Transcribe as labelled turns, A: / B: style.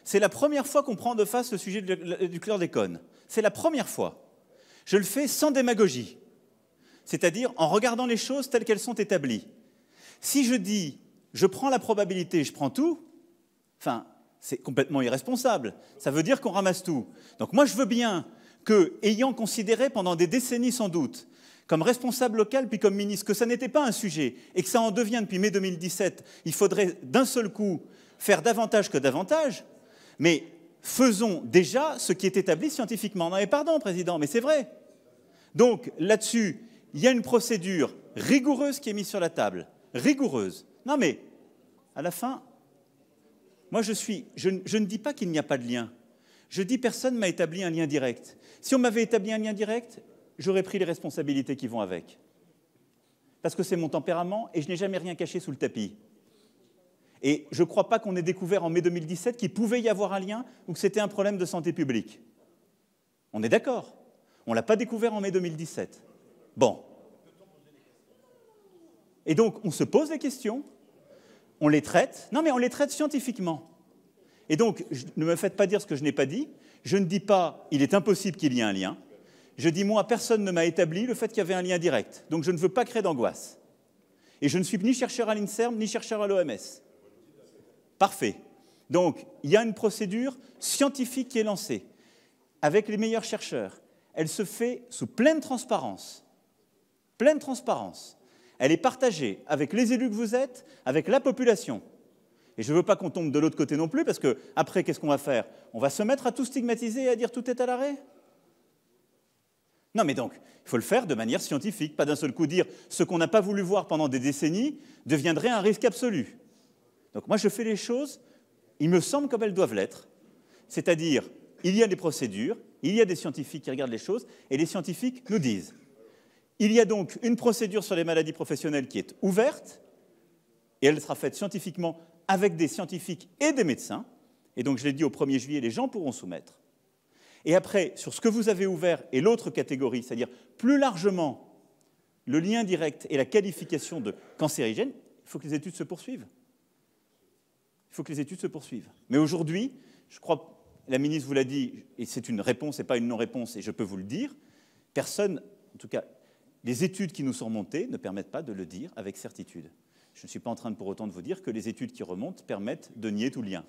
A: C'est la première fois qu'on prend de face le sujet du chlordécone. C'est la première fois. Je le fais sans démagogie, c'est-à-dire en regardant les choses telles qu'elles sont établies. Si je dis, je prends la probabilité, je prends tout, enfin, c'est complètement irresponsable. Ça veut dire qu'on ramasse tout. Donc moi, je veux bien que, ayant considéré pendant des décennies sans doute, comme responsable local puis comme ministre, que ça n'était pas un sujet et que ça en devient depuis mai 2017, il faudrait d'un seul coup faire davantage que davantage, mais faisons déjà ce qui est établi scientifiquement. Non mais pardon, Président, mais c'est vrai. Donc là-dessus, il y a une procédure rigoureuse qui est mise sur la table. Rigoureuse. Non mais, à la fin, moi je ne dis pas qu'il n'y a pas de lien. Je dis personne ne m'a établi un lien direct. Si on m'avait établi un lien direct, j'aurais pris les responsabilités qui vont avec. Parce que c'est mon tempérament et je n'ai jamais rien caché sous le tapis. Et je ne crois pas qu'on ait découvert en mai 2017 qu'il pouvait y avoir un lien ou que c'était un problème de santé publique. On est d'accord. On ne l'a pas découvert en mai 2017. Bon. Et donc, on se pose des questions, on les traite. Non, mais on les traite scientifiquement. Et donc, ne me faites pas dire ce que je n'ai pas dit. Je ne dis pas « il est impossible qu'il y ait un lien ». Je dis « moi, personne ne m'a établi le fait qu'il y avait un lien direct. Donc, je ne veux pas créer d'angoisse. Et je ne suis ni chercheur à l'INSERM, ni chercheur à l'OMS. » Parfait. Donc, il y a une procédure scientifique qui est lancée avec les meilleurs chercheurs. Elle se fait sous pleine transparence. Pleine transparence. Elle est partagée avec les élus que vous êtes, avec la population. Et je ne veux pas qu'on tombe de l'autre côté non plus, parce qu'après, qu'est-ce qu'on va faire? On va se mettre à tout stigmatiser et à dire tout est à l'arrêt? Non, mais donc, il faut le faire de manière scientifique, pas d'un seul coup dire ce qu'on n'a pas voulu voir pendant des décennies deviendrait un risque absolu. Donc moi, je fais les choses, il me semble, comme elles doivent l'être. C'est-à-dire, il y a des procédures, il y a des scientifiques qui regardent les choses, et les scientifiques nous disent. Il y a donc une procédure sur les maladies professionnelles qui est ouverte, et elle sera faite scientifiquement avec des scientifiques et des médecins. Et donc, je l'ai dit, au 1er juillet, les gens pourront soumettre. Et après, sur ce que vous avez ouvert et l'autre catégorie, c'est-à-dire plus largement le lien direct et la qualification de cancérigène, il faut que les études se poursuivent. Il faut que les études se poursuivent. Mais aujourd'hui, je crois, la ministre vous l'a dit, et c'est une réponse et pas une non-réponse, et je peux vous le dire, personne, en tout cas, les études qui nous sont remontées ne permettent pas de le dire avec certitude. Je ne suis pas en train pour autant de vous dire que les études qui remontent permettent de nier tout lien.